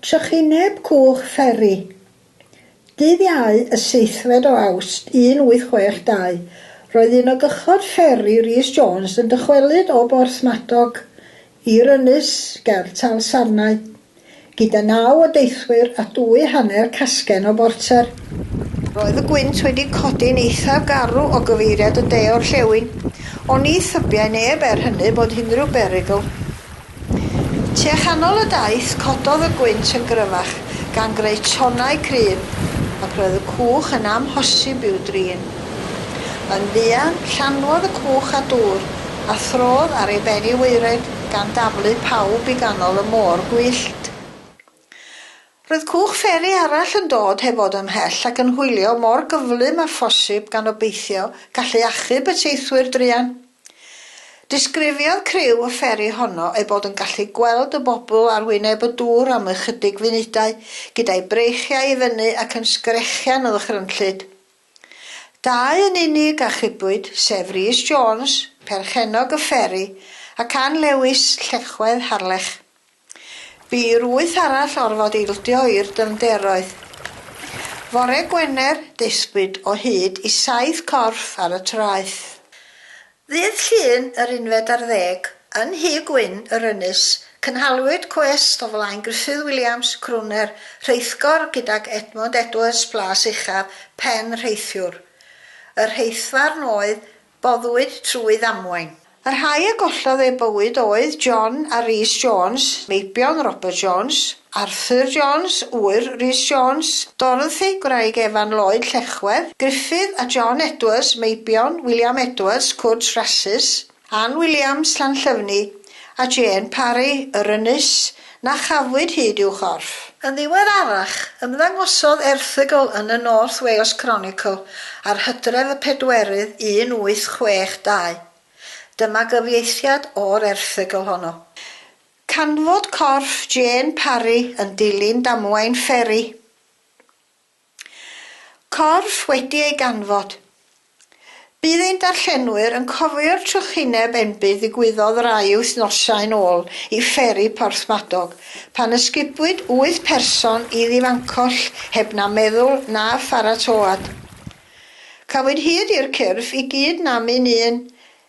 Trychineb Cwch Fferi. Dydd Iau y 7 o Awst 1862, roedd un o gychod fferi Rhys Jones yn dychwelyd o Borthmadog i'r ynys ger Talsarnau, gyda 9 o deithwyr a 2 hanner casgen o borter. Roedd y gwynt wedi codi'n eithaf garw o gyfeiriad y de o'r llewyn, ond ni thybiau neb hynny bod unrhyw berygl. Tua chanol y daith cododd y gwynt yn gryfach gan greu tonau cryf, ac roedd y cwch yn amhosib i'w drin. Yn fuan, llanwodd y cwch a dŵr, a throdd ar ei ben i weired gan daflu pawb i ganol y môr gwyllt. Roedd cwch fferi arall yn dod heb fod ymhell ac yn hwylio mor gyflym a phosib gan obeithio gallu achub y teithwyr druan. Disgrifiodd criw y fferi honno ei bod yn gallu gweld y bobl ar wyneb y dŵr am ychydig funudau, gyda'i breichiau i fyny ac yn sgrechian o ddychrynllyd. 2 yn unig a chybwyd, sef Rhys Jones, perchenog y fferi, ac Ann Lewis, llechwedd Harlech. Bu'r 8 arall orfod eildio i'r dyfnderoedd. Fore Gwener desbyd o hyd i 7 corff ar y traeth. Ddydd Llun yr 11 yn Hy Gwyn yr ynys, cynhalwyd cwest o flaen Gruffydd Williams Crwner, rheithgor gydag Edmund Edwards Blas Uchaf, pen rheithiwr. Yr rheithfarn oedd boddwyd trwy ddamwain. Yr rhai a gollodd ei bywyd oedd John a Rhys Jones, meibion Robert Jones, Arthur Jones, ŵyr Rhys Jones, Dorothy gwraig Evan Lloyd Llechwedd, Gruffydd a John Edwards, meibion William Edwards, Cwch Rhasys, Ann Williams Llanllyfni a Jane Parry, yr ynys, na chafwyd hyd i'w chorff. Yn ddiweddarach, ymddangosodd erthygl yn y North Wales Chronicle ar Hydref y 4 1862. Dyma gyfieithiad o'r erthygl honno. Canfod corff Jane Parry yn dilyn damwain fferi. Corff wedi ei ganfod. Bydd ein darllenwyr yn cofio'r trychineb enbydd ddigwyddodd rai wythnosau'n ôl i fferi Porthmadog, pan ysgubwyd 8 person i ddifancoll heb na meddwl na pharatoad. Cafwyd hyd i'r cyrff i gyd namu'n un,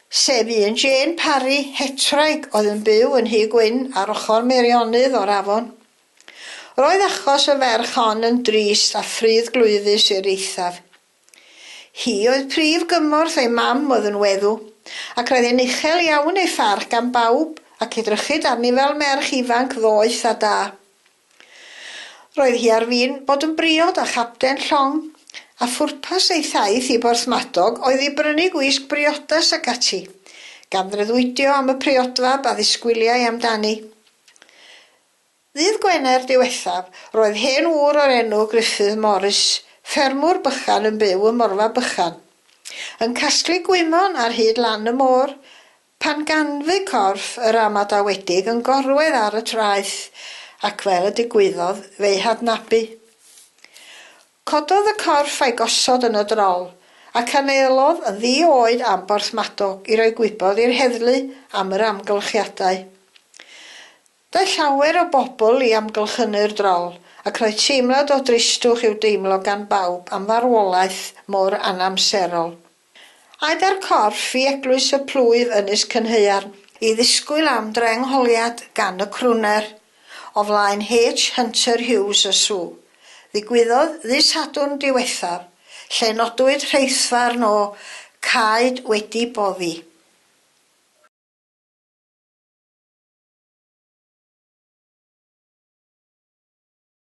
sef un Jane Parry hetraig oedd yn byw yn Hy Gwyn ar ochr Meirionydd o'r afon. Roedd achos y ferch hon yn drist a ffrydd glwyddus i'r eithaf. Hi oedd prif gymorth ei mam oedd yn weddw, ac roedd e'n uchel iawn ei pharch gan bawb ac edrychyd arni fel merch ifanc ddoeth a da. Roedd hi ar fin bod yn briod a chapten llong, a phwrpas ei thaith i Borthmadog oedd i brynu gwisg briodas ac ati, gan ddreuddwydio am y priodfab a ddisgwyliau amdani. Ddydd Gwener diwethaf, roedd hen ŵr o'r enw Gruffydd Morris, ffermwr bychan yn byw ym Morfa Bychan, yn casglu gwymon ar hyd lan y môr, pan ganfu corff yr amadawedig yn gorwedd ar y traeth, ac fel y digwyddodd fe'i hadnabu. Cododd y corff a'i gosod yn y drol, ac anelodd yn ddi-oed am Borthmadog i roi gwybod i'r heddlu am yr amgylchiadau. Daeth llawer o bobl i amgylchynu'r drol, ac roedd teimlad o dristwch i'w deimlo gan bawb am farwolaeth mor anamserol. Aed ar corff i eglwys y plwyf Ynys Cynhaearn i ddisgwyl am drengholiad gan y crwner, o flaen H. Hunter Hughes y Sw. Ddigwyddodd ddys Sadwrn diwethaf, lle nodwyd rheithfarn o Caed wedi boddi.